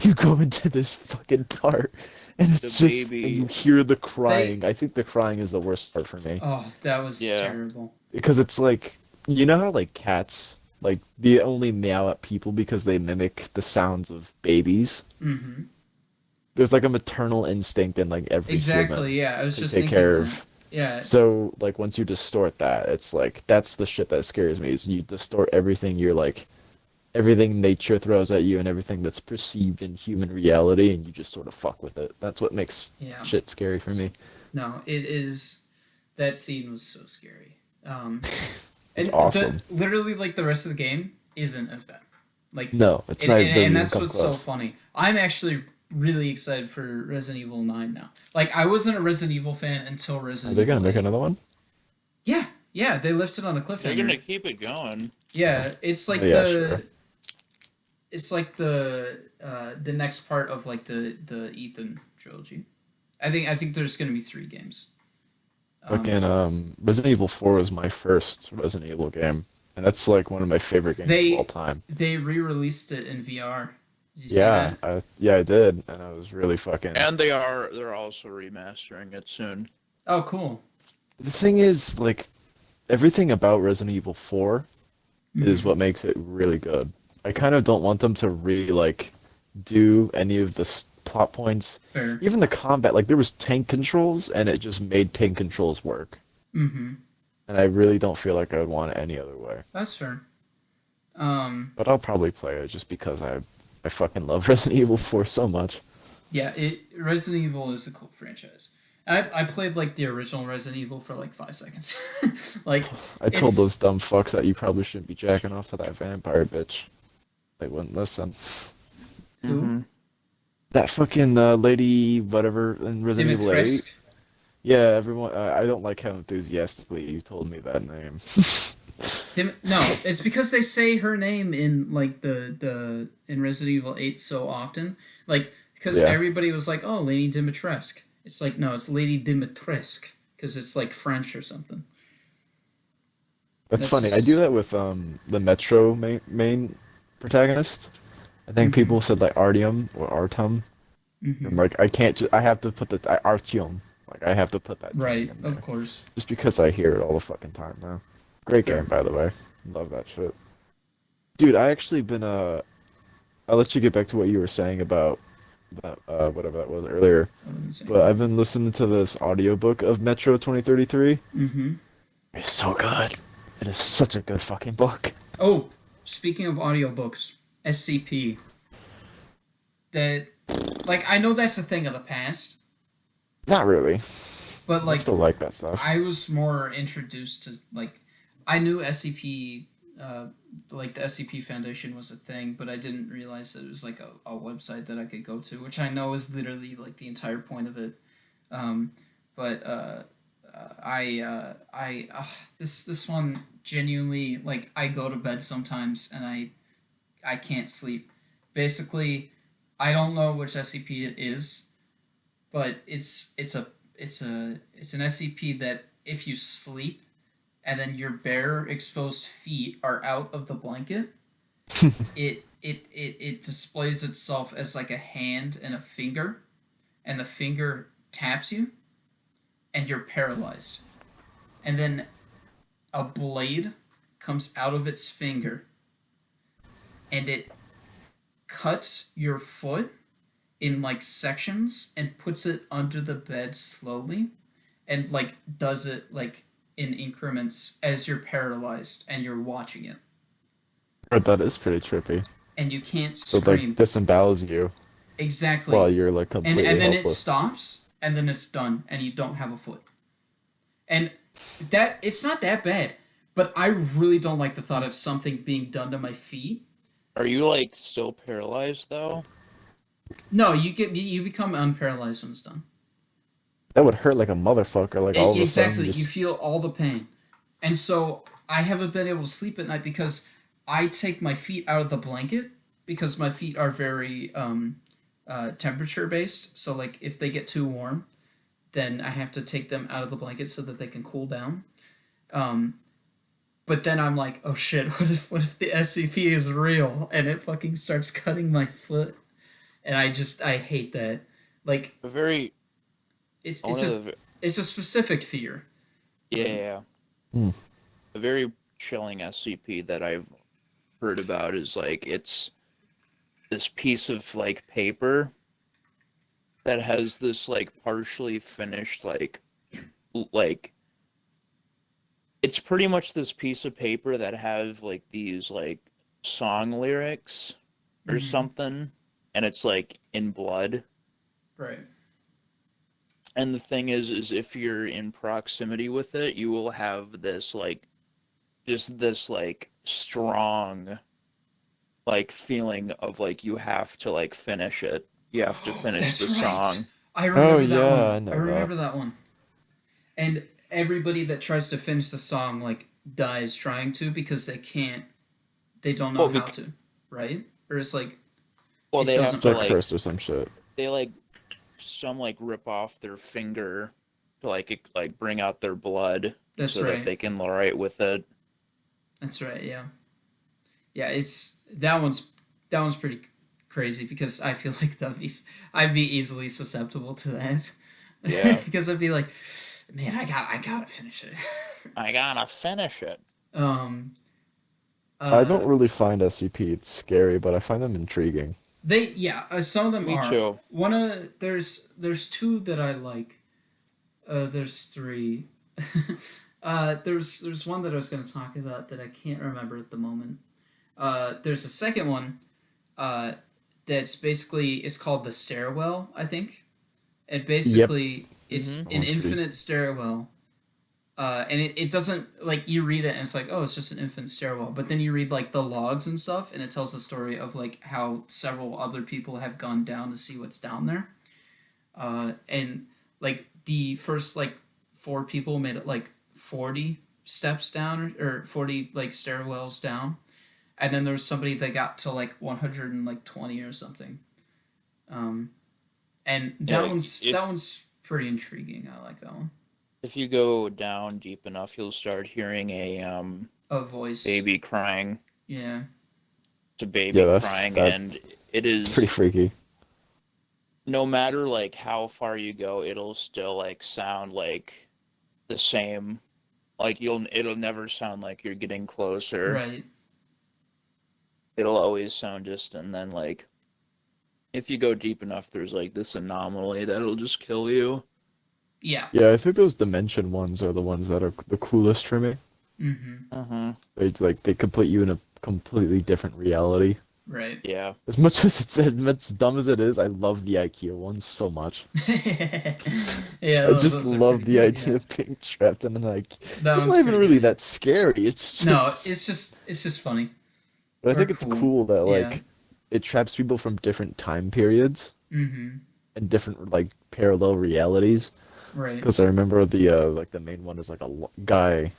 you go into this fucking part, and it's The just baby. and you hear the crying. I think the crying is the worst part for me oh that was Yeah. terrible. because it's like you know how like cats like they only meow at people because they mimic the sounds of babies. Mm-hmm. There's like a maternal instinct in like every human Exactly. Yeah, I was to just take thinking care that. of. Yeah. So like once you distort that, it's like that's the shit that scares me is you distort everything you're like everything nature throws at you and everything that's perceived in human reality and you just sort of fuck with it. That's what makes Yeah. shit scary for me. No, it is. That scene was so scary. And It's awesome. literally, like the rest of the game isn't as bad. Like, No, it's not. It doesn't and even that's come what's so close. funny. I'm actually really excited for Resident Evil 9 now. Like, I wasn't a Resident Evil fan until Are Resident they gonna Evil make 8. another one? Yeah, yeah, they left it on a They're gonna cliffhanger. keep it going. Yeah, it's like Yeah, sure. it's like the next part of like the Ethan trilogy. I think there's gonna be 3 games. Fucking Resident Evil 4 was my first Resident Evil game, and that's like one of my favorite games of all time. They re-released it in VR. Did you see Yeah, that? I did, and I was really fucking. And they're also remastering it soon. Oh, cool. The thing is, like, everything about Resident Evil 4 is Mhm. what makes it really good. I kind of don't want them to like do any of the plot points. Fair. Even the combat, like there was tank controls, and it just made tank controls work. Mm-hmm. And I really don't feel like I would want it any other way. That's fair. But I'll probably play it just because I fucking love Resident Evil 4 so much. Yeah, Resident Evil is a cool franchise. I played like the original Resident Evil for like 5 seconds. Like, I told it's- those dumb fucks that you probably shouldn't be jacking off to that vampire bitch. They wouldn't listen. Who? Mhm. That fucking lady, whatever, in Resident Evil 8. Dimitrescu? Yeah, everyone. I don't like how enthusiastically you told me that name. No, it's because they say her name in like the in Resident Evil 8 so often. Like, because Yeah. everybody was like, "Oh, Lady Dimitrescu." It's like, no, it's Lady Dimitrescu because it's like French or something. That's That's funny. I just- do that with the Metro main protagonist. I think Mhm. people said like Artyom or Artem. Mhm. And like I can't just I have to put Artyom. Like I have to put that Right, in there. of course. Just because I hear it all the fucking time now. Great Fair. game, by the way. Love that shit. Dude, I actually been I'll let you get back to what you were saying about that whatever that was earlier. But I've been listening to this audiobook of Metro 2033. Mm-hmm. It's so good. It is such a good fucking book. Oh, speaking of audiobooks, SCP. That, like, I know that's a thing of the past, Not really. but I like, still like that stuff. I was more introduced to like, I knew SCP, like the SCP Foundation was a thing, but I didn't realize that it was like a website that I could go to, which I know is literally like the entire point of it. But this one genuinely, like, I go to bed sometimes and I can't sleep. Basically, I don't know which SCP it is, but it's an SCP that if you sleep and then your bare exposed feet are out of the blanket, it displays itself as like a hand and a finger, and the finger taps you and you're paralyzed. And then a blade comes out of its finger and it cuts your foot in like sections and puts it under the bed slowly and like does it like in increments as you're paralyzed and you're watching it. But that is pretty trippy. And you can't So it, scream. like disembowels you Exactly. while you're like completely And then it helpless. stops and then it's done and you don't have a foot. And that it's not that bad, but I really don't like the thought of something being done to my feet. Are you like still paralyzed though? No, you become unparalyzed when it's done. That would hurt like a motherfucker. Like all of a sudden, Exactly. you You just... feel all the pain. And so I haven't been able to sleep at night because I take my feet out of the blanket because my feet are very temperature based. So like if they get too warm, then I have to take them out of the blanket so that they can cool down. But then I'm like, oh shit, what if the SCP is real and it fucking starts cutting my foot? And I hate that. Like A very it's one of the it's a specific fear. yeah. Hmm. A very chilling SCP that I've heard about is like it's this piece of like paper that has this like partially finished like it's pretty much this piece of paper that have like these like song lyrics or Mhm. something, and it's like in blood. Right. And the thing is if you're in proximity with it, you will have this like just this like strong like feeling of like you have to like finish it. You have to finish the That's right. song. I Oh remember that yeah, one. I I know remember that. that one. And everybody that tries to finish the song like dies trying to because they don't know Well, how to, right? Or it's like it they have doesn't It's to like work. like cursed or some shit. they like like rip off their finger to like bring out their blood That's so that right. they can write with it. That's right. Yeah. Yeah, it's that one's pretty crazy because I feel like I'd be easily susceptible to that. Yeah. Because I'd be like, man, I gotta finish it. I gotta finish it. um I don't uh really find SCP scary, but I find them intriguing. some of them Me are. too. There's two that I like. There's three. There's one that I was going to talk about that I can't remember at the moment. There's a second one. That's basically it's called the Stairwell, I think. And Yep. basically it's Mhm. That an one's pretty. infinite stairwell. And it doesn't like you read it and it's like, oh, it's just an infinite stairwell. But then you read like the logs and stuff, and it tells the story of like how several other people have gone down to see what's down there. And like the first like four people made it like 40 steps down or 40 like stairwells down, and then there was somebody that got to like 120 or something. Um, and Yeah, that like one's pretty intriguing. I like that one. if you go down deep enough, you'll start hearing a A voice. baby crying. Yeah. It's a Yeah, baby crying, that and it it's pretty is freaky. no matter like how far you go, it'll still like sound like the same. Like it'll never sound like you're getting closer. Right. It'll always sound distant. And then like if you go deep enough, there's like this anomaly that'll just kill you. Yeah. Yeah, I think those dimension ones are the ones that are the coolest for me. Mm-hmm. Mm-hmm. They complete you in a completely different reality. Right. Yeah. As much as it's as dumb as it is, I love the IKEA ones so much. Yeah. I just Those are love pretty the good. idea Yeah. of being trapped in an IKEA. That It's one's not even pretty really good. that scary. It's No, just. it's just funny. But I Or think it's cool that Yeah. it traps people from different time periods Mm-hmm. and different like parallel realities. Right. Because I remember the main one is like guy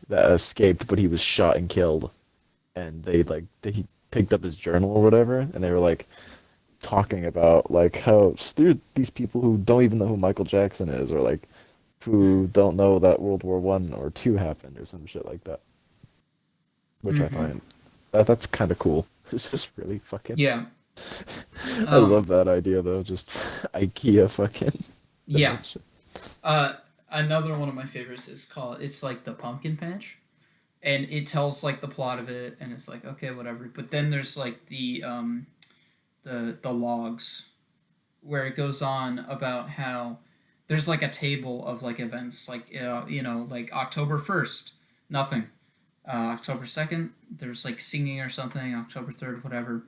that escaped, but he was shot and killed, and he picked up his journal or whatever, and they were like talking about like how there are these people who don't even know who Michael Jackson is, or like who don't know that World War One or Two happened or some shit like that. Which I Mm-hmm. find that's kind of cool. It's just really fucking. Yeah. I love that idea though. Just IKEA fucking. Yeah. dimension. Another one of my favorites is called. It's like the Pumpkin Patch, and it tells like the plot of it, and it's like okay, whatever. But then there's like the logs, where it goes on about how there's like a table of like events, like like October 1st, nothing. October 2nd, there's like singing or something. October 3rd, whatever,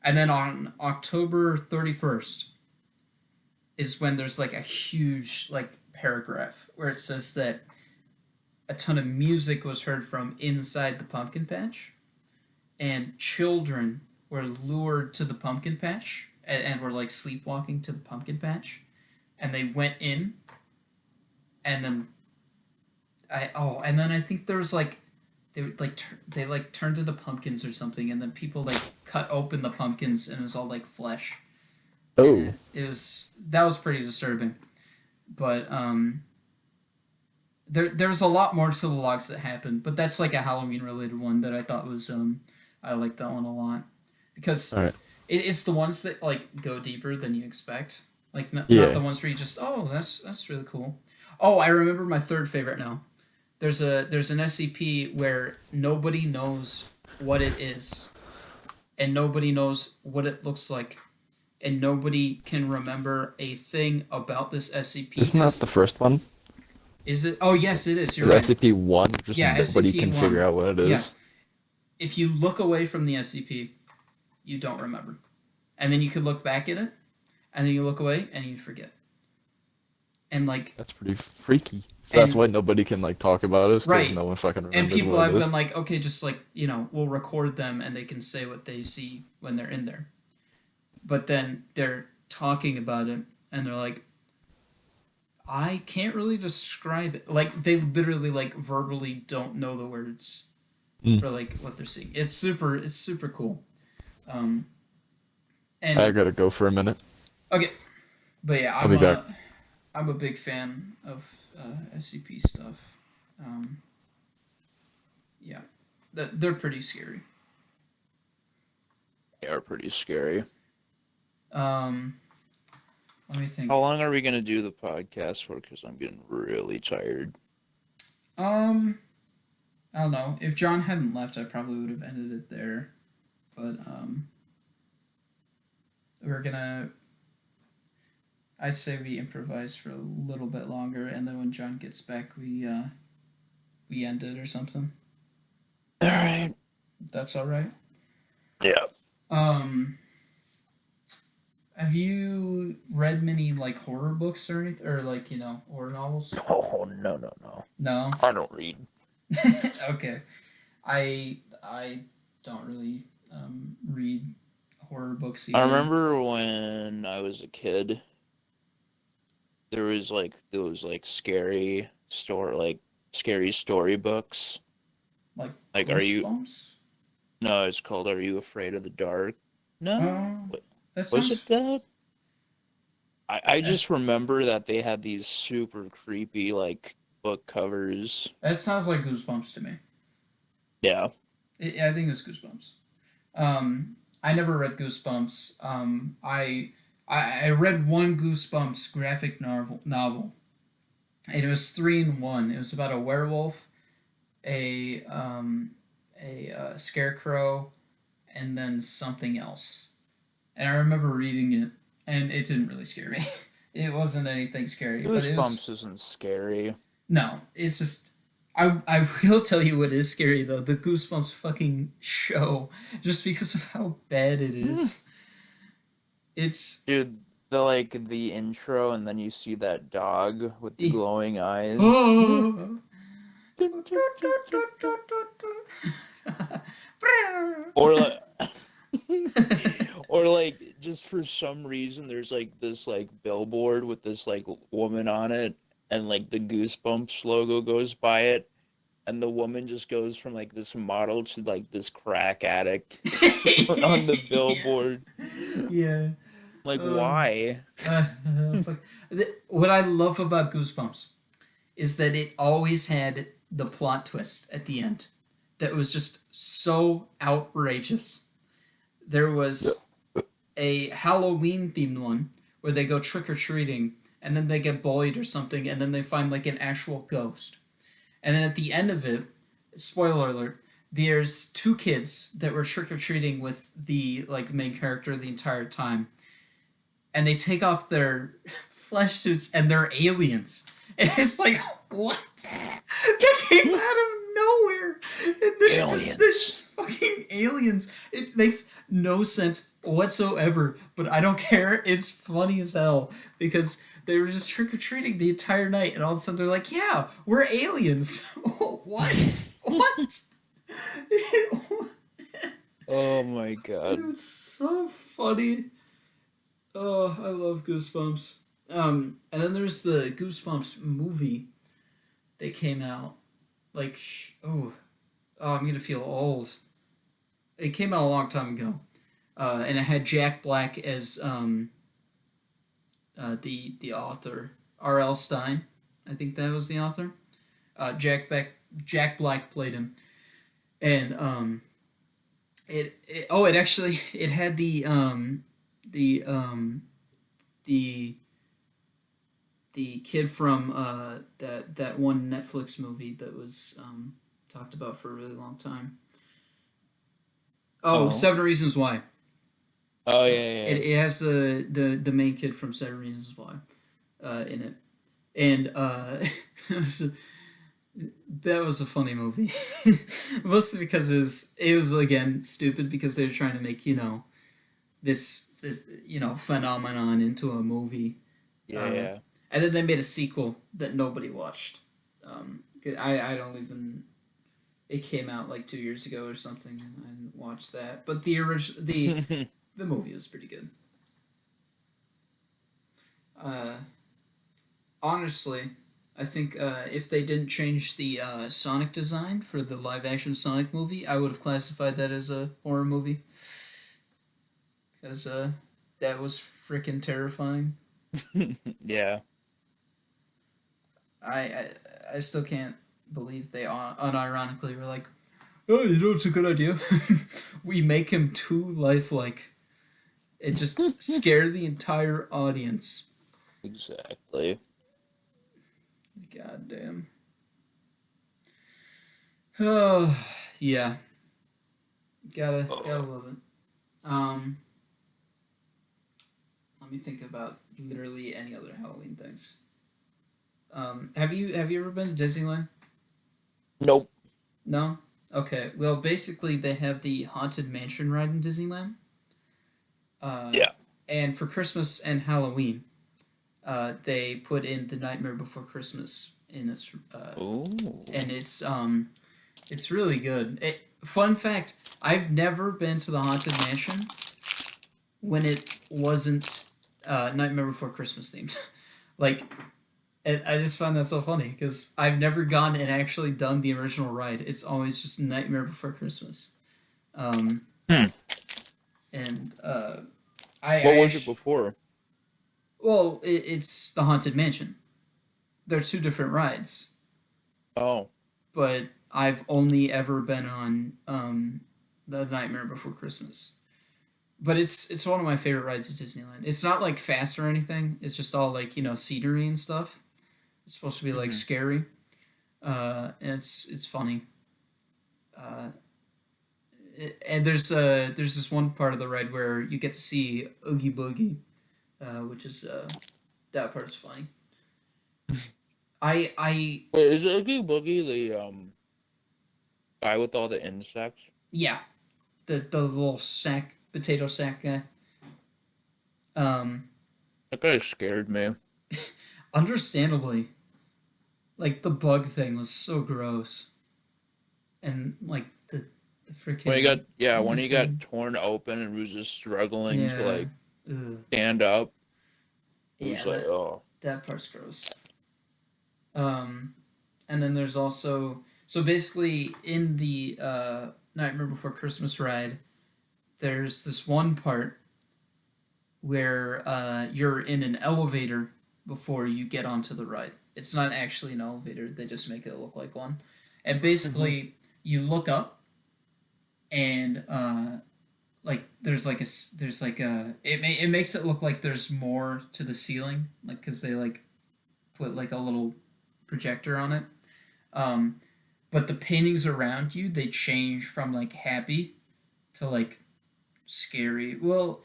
and then on October 31st is when there's like a huge like paragraph where it says that a ton of music was heard from inside the pumpkin patch, and children were lured to the pumpkin patch and were like sleepwalking to the pumpkin patch, and they went in, and then I think there was like they would like they like turned into pumpkins or something, and then people like cut open the pumpkins and it was all like flesh. Oh, That was pretty disturbing, but there's a lot more to the logs that happened, but that's like a Halloween related one that I thought was I like that one a lot because all right. it's the ones that like go deeper than you expect, like not Yeah. the ones where you just that's really cool. Oh, I remember my third favorite now. There's an SCP where nobody knows what it is, and nobody knows what it looks like, and nobody can remember a thing about this SCP. Isn't that the first one? Is it? Oh, yes, it is. You're Is right. SCP-1? Just Yeah, nobody can SCP-1. figure out what it is. Yeah. If you look away from the SCP, you don't remember. And then you could look back at it, and then you look away, and you forget. and like That's pretty freaky. So that's And- why nobody can like talk about it, because Right. no one fucking and remembers people what have it is. been like, okay, just like we'll record them and they can say what they see when they're in there. But then they're talking about it and they're like, I can't really describe it. Like they literally like verbally don't know the words for like what they're seeing. It's super cool. And I gotta go for a minute. okay, but yeah, I'll be back. I'm a big fan of SCP stuff. Yeah, they're pretty scary. They are pretty scary. Let me think. How long are we gonna do the podcast for? Because I'm getting really tired. I don't know. If John hadn't left, I probably would have ended it there. But we're gonna. I say we improvise for a little bit longer, and then when John gets back, we end it or something. All right. That's all right. Yeah. Have you read many like horror books or anything, or like horror novels? Oh no. No. I don't read. Okay. I don't really read horror books either. I remember when I was a kid. There was like those like scary storybooks. Like are you? Goosebumps? No, it's called "Are You Afraid of the Dark?" No. That Was sounds it that? I just remember that they had these super creepy like book covers. that sounds like Goosebumps to me. Yeah. I think it was Goosebumps. I never read Goosebumps. I read one Goosebumps graphic novel, and it was 3 in 1. It was about a werewolf, a scarecrow, and then something else. And I remember reading it, and it didn't really scare me. It wasn't anything scary. But it was, Goosebumps isn't scary. no, it's just. I will tell you what is scary though, the Goosebumps fucking show, just because of how bad it is. It's Dude, the intro and then you see that dog with the glowing eyes. Or like or like just for some reason there's like this like billboard with this like woman on it and like the Goosebumps logo goes by it and the woman just goes from like this model to like this crack addict on the billboard. Yeah. Like why? Fuck. What I love about Goosebumps is that it always had the plot twist at the end that was just so outrageous. There was a Halloween themed one where they go trick-or-treating and then they get bullied or something and then they find like an actual ghost. And then at the end of it, spoiler alert, there's 2 kids that were trick-or-treating with the like main character the entire time. And they take off their flesh suits and they're aliens. And it's like, what? That came out of nowhere. And there's just fucking aliens. It makes no sense whatsoever, but I don't care. It's funny as hell because they were just trick-or-treating the entire night and all of a sudden they're like, yeah, we're aliens. What? What? Oh my god. It was so funny. Oh, I love Goosebumps. And then there's the Goosebumps movie that came out. Like, oh, I'm gonna feel old. It came out a long time ago. And it had Jack Black as the author. R.L. Stine. I think that was the author. Jack Black played him. And it had the kid from that one Netflix movie that was talked about for a really long time. Oh, 7 Reasons Why. Oh yeah. It has the main kid from 7 Reasons Why in it, and that was a funny movie, mostly because it was again stupid because they were trying to make this phenomenon into a movie. Yeah. And then they made a sequel that nobody watched. 'Cause I don't even. It came out like 2 years ago or something, and I didn't watch that. But the the movie was pretty good. Honestly, I think if they didn't change the Sonic design for the live action Sonic movie, I would have classified that as a horror movie. Because that was freaking terrifying. Yeah. I still can't believe they unironically were like, oh, you know, it's a good idea. We make him too lifelike. It just scared the entire audience. Exactly. God damn. Oh, yeah. Gotta love it. Let me think about literally any other Halloween things. Have you ever been to Disneyland? Nope. No? Okay. Well, basically, they have the Haunted Mansion ride in Disneyland. Yeah. And for Christmas and Halloween, they put in the Nightmare Before Christmas in its. Ooh. And it's really good. Fun fact: I've never been to the Haunted Mansion when it wasn't Nightmare Before Christmas themed. Like, I just find that so funny because I've never gone and actually done the original ride. It's always just Nightmare Before Christmas. And What was it before? Well, it's the Haunted Mansion. They're two different rides, Oh. but I've only ever been on the Nightmare Before Christmas. But it's one of my favorite rides at Disneyland. It's not like fast or anything. It's just all like, you know, scenery and stuff. It's supposed to be like scary. And it's funny. And there's this one part of the ride where you get to see Oogie Boogie, which is that part's funny. I Wait, is Oogie Boogie the guy with all the insects? yeah, the little potato sack guy. That guy scared me. Understandably, like the bug thing was so gross, and like the freaking When he got torn open and was just struggling to like stand up. It was like, oh, that part's gross. And then there's also basically in the Nightmare Before Christmas ride, there's this one part where you're in an elevator before you get onto the ride. It's not actually an elevator; they just make it look like one. And basically, you look up, and like it makes it look like there's more to the ceiling, like because they like put like a little projector on it. But the paintings around you, they change from like happy to like scary. Well,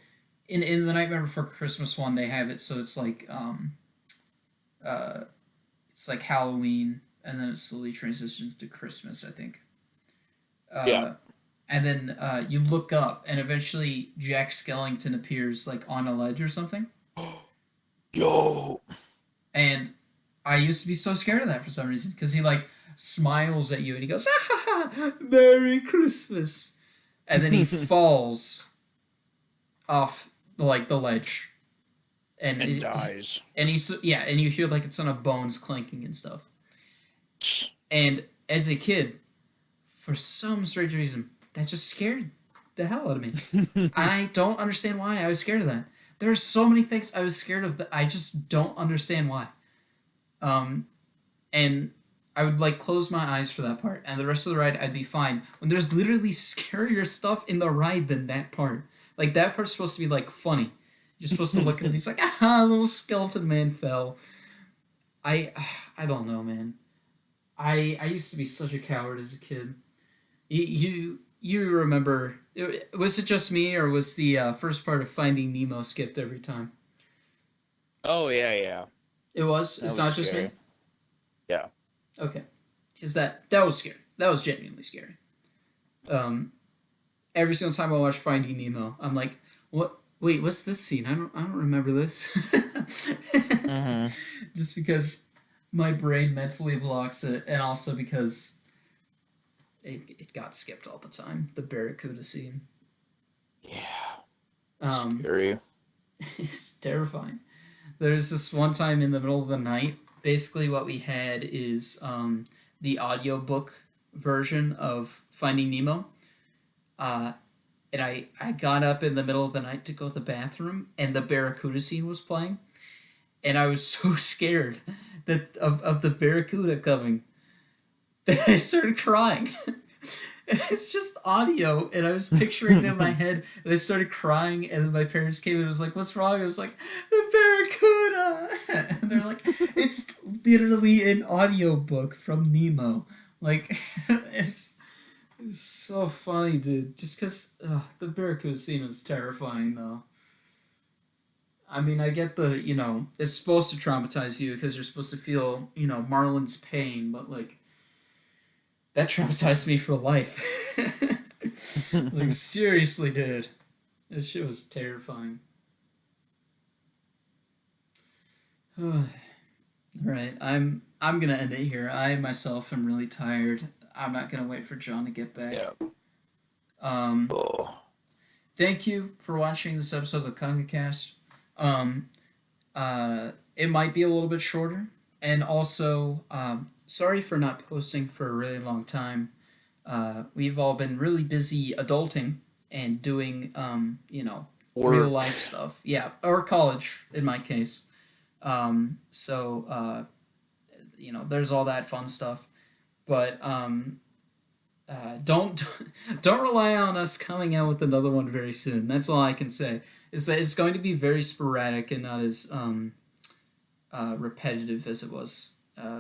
in the Nightmare Before Christmas one, they have it so it's like Halloween, and then it slowly transitions to Christmas, I think. And then you look up, and eventually Jack Skellington appears like on a ledge or something. yo. And I used to be so scared of that for some reason, because he like smiles at you and he goes, ah, Merry Christmas, and then he falls off like the ledge, and dies. And and you hear like a ton of bones clanking and stuff. And as a kid, for some strange reason, that just scared the hell out of me. I don't understand why I was scared of that. There are so many things I was scared of that I just don't understand why. And I would like close my eyes for that part, and the rest of the ride I'd be fine. When there's literally scarier stuff in the ride than that part. Like that part's supposed to be like funny. You're supposed to look at him. He's like, little skeleton man fell. I don't know, man. I used to be such a coward as a kid. You remember? Was it just me, or was the first part of Finding Nemo skipped every time? Oh yeah. It was. It's not just scary. me. Yeah. Okay, because that was scary. That was genuinely scary. Every single time I watch Finding Nemo, I'm like, what Wait, what's this scene? I don't remember this. Mm-hmm. Just because my brain mentally blocks it, and also because it got skipped all the time. The Barracuda scene. Yeah. Scary. It's terrifying. There's this one time in the middle of the night. Basically, what we had is the audiobook version of Finding Nemo. And I got up in the middle of the night to go to the bathroom, and the Barracuda scene was playing. And I was so scared of the Barracuda coming that I started crying. And it's just audio, and I was picturing it in my head, and I started crying, and then my parents came and was like, "What's wrong?" I was like, "The Barracuda!" And they're like, "It's literally an audiobook from Nemo." Like, it's so funny, dude. Just because the Barracuda scene was terrifying, though. I mean, I get it's supposed to traumatize you because you're supposed to feel, Marlon's pain, but, like, that traumatized me for life. Like, seriously, dude. That shit was terrifying. Alright, I'm gonna end it here. I, myself, am really tired. I'm not gonna wait for John to get back. Yeah. Thank you for watching this episode of the KungaCast. It might be a little bit shorter, and also, sorry for not posting for a really long time. We've all been really busy adulting and doing, real life stuff. Yeah, or college, in my case. There's all that fun stuff. But don't rely on us coming out with another one very soon. That's all I can say. Is that it's going to be very sporadic and not as repetitive as it was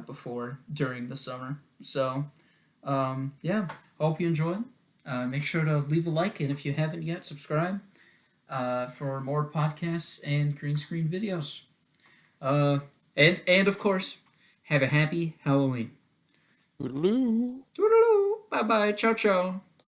before during the summer. So, hope you enjoy. Make sure to leave a like, and if you haven't yet, subscribe for more podcasts and green screen videos. And of course, have a happy Halloween. Toodaloo. Toodaloo. Bye bye. Ciao ciao.